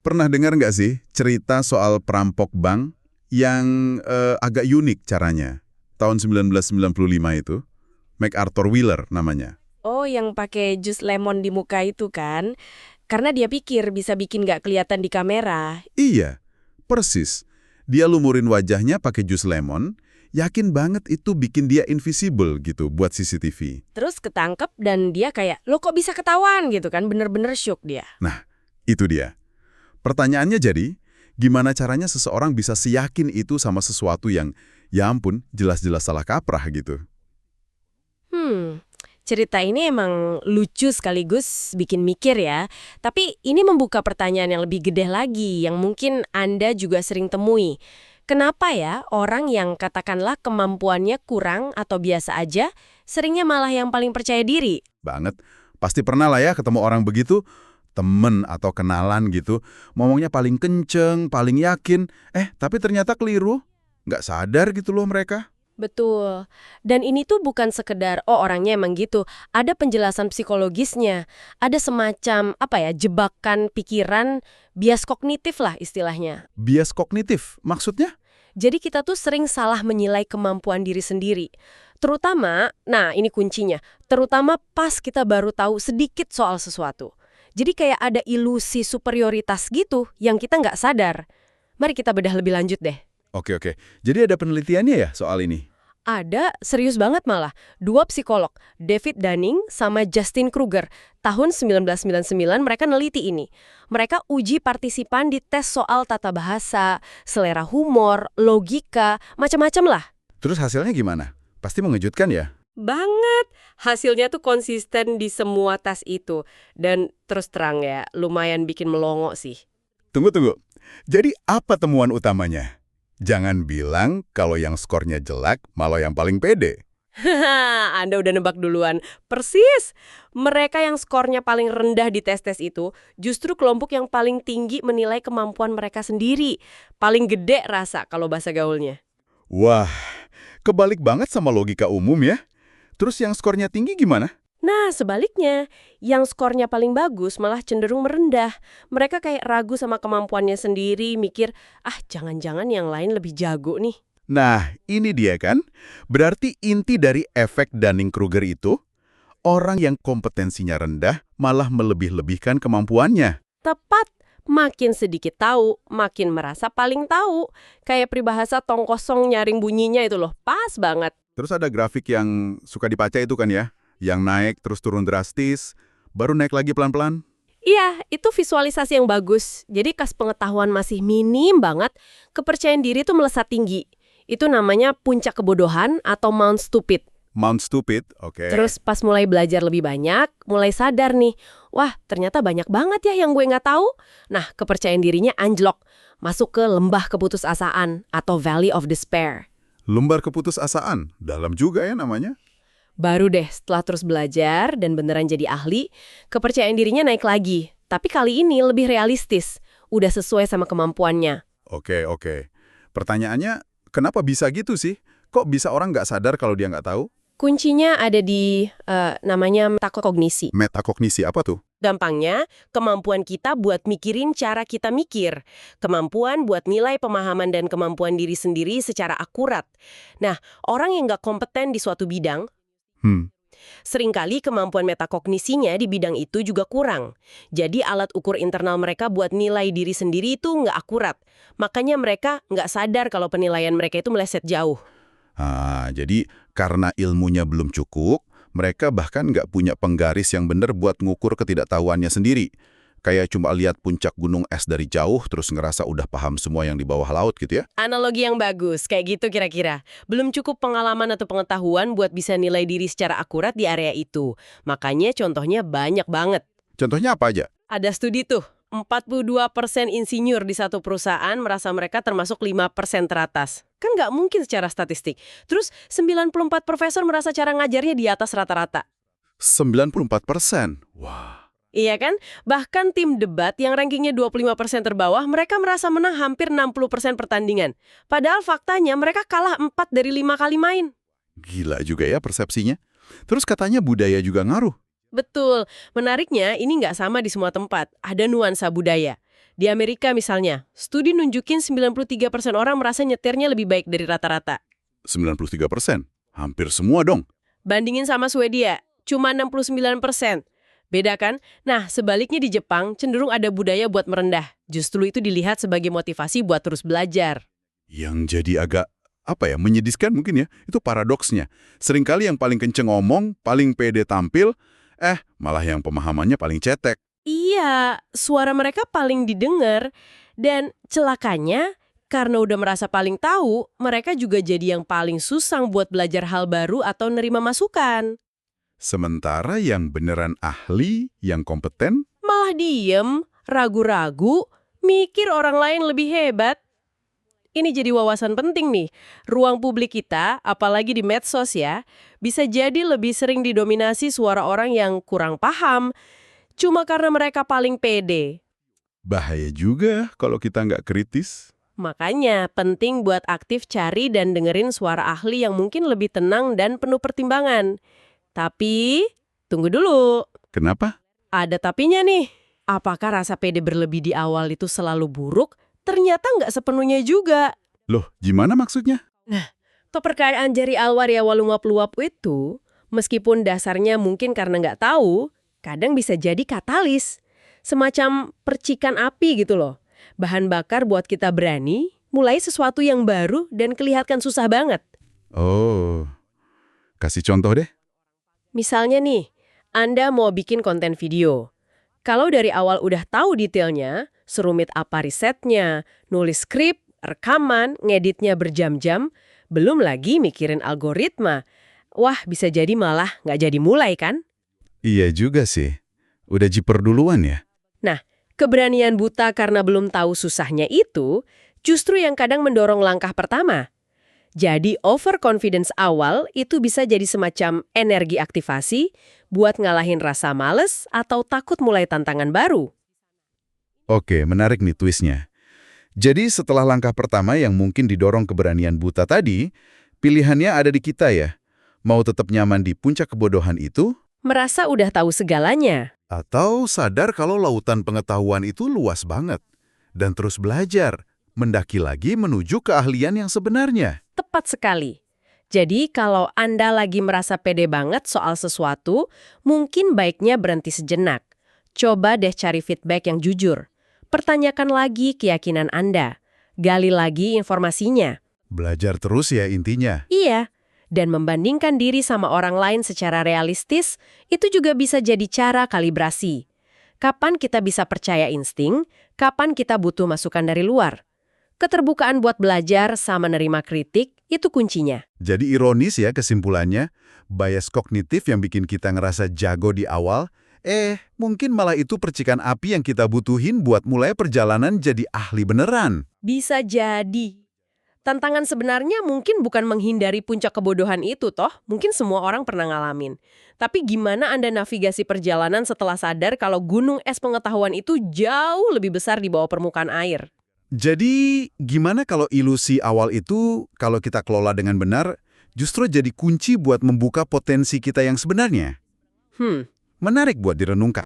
Pernah dengar nggak sih cerita soal perampok bank yang agak unik caranya? Tahun 1995 itu, MacArthur Wheeler namanya. Oh, yang pakai jus lemon di muka itu kan? Karena dia pikir bisa bikin nggak kelihatan di kamera. Iya, persis. Dia lumurin wajahnya pakai jus lemon, yakin banget itu bikin dia invisible gitu buat CCTV. Terus ketangkep dan dia kayak, lo kok bisa ketahuan gitu kan? Bener-bener syok dia. Nah, itu dia. Pertanyaannya jadi, gimana caranya seseorang bisa seyakin itu sama sesuatu yang, ya ampun, jelas-jelas salah kaprah gitu? Cerita ini emang lucu sekaligus bikin mikir ya. Tapi ini membuka pertanyaan yang lebih gede lagi, yang mungkin Anda juga sering temui. Kenapa ya orang yang katakanlah kemampuannya kurang atau biasa aja, seringnya malah yang paling percaya diri? Banget. Pasti pernah lah ya ketemu orang begitu, temen atau kenalan gitu, ngomongnya paling kenceng, paling yakin, tapi ternyata keliru. Nggak sadar gitu loh mereka. Betul. Dan ini tuh bukan sekedar, oh orangnya emang gitu. Ada penjelasan psikologisnya. Ada semacam, jebakan pikiran, bias kognitif lah istilahnya. Bias kognitif, maksudnya? Jadi kita tuh sering salah menilai kemampuan diri sendiri. Terutama, nah ini kuncinya, terutama pas kita baru tahu sedikit soal sesuatu. Jadi kayak ada ilusi superioritas gitu yang kita nggak sadar. Mari kita bedah lebih lanjut deh. Oke. Jadi ada penelitiannya ya soal ini? Ada, serius banget malah. Dua psikolog, David Dunning sama Justin Kruger. Tahun 1999 mereka neliti ini. Mereka uji partisipan di tes soal tata bahasa, selera humor, logika, macam-macam lah. Terus hasilnya gimana? Pasti mengejutkan ya? Banget. Hasilnya tuh konsisten di semua tes itu. Dan terus terang ya, lumayan bikin melongo sih. Tunggu. Jadi apa temuan utamanya? Jangan bilang kalau yang skornya jelek malah yang paling pede. Haha, Anda udah nebak duluan. Persis. Mereka yang skornya paling rendah di tes-tes itu justru kelompok yang paling tinggi menilai kemampuan mereka sendiri. Paling gede rasa kalau bahasa gaulnya. Wah, kebalik banget sama logika umum ya. Terus yang skornya tinggi gimana? Nah, sebaliknya, yang skornya paling bagus malah cenderung merendah. Mereka kayak ragu sama kemampuannya sendiri, mikir, jangan-jangan yang lain lebih jago nih. Nah, ini dia kan. Berarti inti dari efek Dunning-Kruger itu, orang yang kompetensinya rendah malah melebih-lebihkan kemampuannya. Tepat. Makin sedikit tahu, makin merasa paling tahu. Kayak peribahasa tong kosong nyaring bunyinya itu loh, pas banget. Terus ada grafik yang suka dibaca itu kan ya? Yang naik terus turun drastis, baru naik lagi pelan-pelan. Iya, itu visualisasi yang bagus. Jadi kas pengetahuan masih minim banget, kepercayaan diri itu melesat tinggi. Itu namanya puncak kebodohan atau Mount Stupid. Mount Stupid, oke. Terus pas mulai belajar lebih banyak, mulai sadar nih, wah ternyata banyak banget ya yang gue nggak tahu. Nah, kepercayaan dirinya anjlok, masuk ke lembah keputusasaan atau Valley of Despair. Lembar keputusasaan, dalam juga ya namanya. Baru deh setelah terus belajar dan beneran jadi ahli, kepercayaan dirinya naik lagi. Tapi kali ini lebih realistis, udah sesuai sama kemampuannya. Oke. Pertanyaannya, kenapa bisa gitu sih? Kok bisa orang nggak sadar kalau dia nggak tahu? Kuncinya ada di namanya metakognisi. Metakognisi apa tuh? Gampangnya, kemampuan kita buat mikirin cara kita mikir. Kemampuan buat nilai pemahaman dan kemampuan diri sendiri secara akurat. Nah, orang yang nggak kompeten di suatu bidang, seringkali kemampuan metakognisinya di bidang itu juga kurang. Jadi alat ukur internal mereka buat nilai diri sendiri itu nggak akurat. Makanya mereka nggak sadar kalau penilaian mereka itu meleset jauh. Jadi karena ilmunya belum cukup, mereka bahkan nggak punya penggaris yang benar buat ngukur ketidaktahuannya sendiri. Kayak cuma lihat puncak gunung es dari jauh, terus ngerasa udah paham semua yang di bawah laut gitu ya. Analogi yang bagus, kayak gitu kira-kira. Belum cukup pengalaman atau pengetahuan buat bisa nilai diri secara akurat di area itu. Makanya contohnya banyak banget. Contohnya apa aja? Ada studi tuh, 42% insinyur di satu perusahaan merasa mereka termasuk 5% teratas. Kan nggak mungkin secara statistik. Terus 94 profesor merasa cara ngajarnya di atas rata-rata. 94%. Wah. Iya kan? Bahkan tim debat yang rankingnya 25% terbawah, mereka merasa menang hampir 60% pertandingan. Padahal faktanya mereka kalah 4 dari 5 kali main. Gila juga ya persepsinya. Terus katanya budaya juga ngaruh. Betul. Menariknya, ini nggak sama di semua tempat. Ada nuansa budaya. Di Amerika misalnya, studi nunjukin 93% orang merasa nyetirnya lebih baik dari rata-rata. 93%? Hampir semua dong. Bandingin sama Swedia, cuma 69%. Beda kan? Nah, sebaliknya di Jepang cenderung ada budaya buat merendah. Justru itu dilihat sebagai motivasi buat terus belajar. Yang jadi agak, menyedihkan mungkin ya, itu paradoksnya. Seringkali yang paling kenceng ngomong, paling pede tampil, malah yang pemahamannya paling cetek. Iya, suara mereka paling didengar. Dan celakanya, karena udah merasa paling tahu, mereka juga jadi yang paling susah buat belajar hal baru atau nerima masukan. Sementara yang beneran ahli, yang kompeten, Malah diem, ragu-ragu, mikir orang lain lebih hebat. Ini jadi wawasan penting nih. Ruang publik kita, apalagi di medsos ya, bisa jadi lebih sering didominasi suara orang yang kurang paham, cuma karena mereka paling pede. bahaya juga kalau kita nggak kritis. Makanya penting buat aktif cari dan dengerin suara ahli yang mungkin lebih tenang dan penuh pertimbangan. Tapi, tunggu dulu. Kenapa? Ada tapinya nih. Apakah rasa pede berlebih di awal itu selalu buruk? Ternyata nggak sepenuhnya juga. Loh, gimana maksudnya? Kepercayaan jari alwaria waluwap-luwap itu, meskipun dasarnya mungkin karena nggak tahu, kadang bisa jadi katalis. Semacam percikan api gitu loh. Bahan bakar buat kita berani, mulai sesuatu yang baru dan kelihatan susah banget. Oh, kasih contoh deh. Misalnya nih, Anda mau bikin konten video. Kalau dari awal udah tahu detailnya, serumit apa risetnya, nulis skrip, rekaman, ngeditnya berjam-jam, belum lagi mikirin algoritma. Wah, bisa jadi malah nggak jadi mulai kan? Iya juga sih. Udah jiper duluan ya? Nah, keberanian buta karena belum tahu susahnya itu justru yang kadang mendorong langkah pertama. Jadi overconfidence awal itu bisa jadi semacam energi aktivasi buat ngalahin rasa males atau takut mulai tantangan baru. Oke, menarik nih twistnya. Jadi setelah langkah pertama yang mungkin didorong keberanian buta tadi, pilihannya ada di kita ya. Mau tetap nyaman di puncak kebodohan itu, Merasa udah tahu segalanya. atau sadar kalau lautan pengetahuan itu luas banget. Dan terus belajar, mendaki lagi menuju keahlian yang sebenarnya. Tepat sekali. Jadi kalau Anda lagi merasa pede banget soal sesuatu, mungkin baiknya berhenti sejenak. Coba deh cari feedback yang jujur. Pertanyakan lagi keyakinan Anda. Gali lagi informasinya. Belajar terus ya intinya. Iya. Dan membandingkan diri sama orang lain secara realistis, itu juga bisa jadi cara kalibrasi. Kapan kita bisa percaya insting, kapan kita butuh masukan dari luar. Keterbukaan buat belajar sama nerima kritik, itu kuncinya. Jadi ironis ya kesimpulannya, bias kognitif yang bikin kita ngerasa jago di awal, mungkin malah itu percikan api yang kita butuhin buat mulai perjalanan jadi ahli beneran. Bisa jadi. Tantangan sebenarnya mungkin bukan menghindari puncak kebodohan itu toh, mungkin semua orang pernah ngalamin. Tapi gimana Anda navigasi perjalanan setelah sadar kalau gunung es pengetahuan itu jauh lebih besar di bawah permukaan air? Jadi gimana kalau ilusi awal itu, kalau kita kelola dengan benar, justru jadi kunci buat membuka potensi kita yang sebenarnya? Menarik buat direnungkan.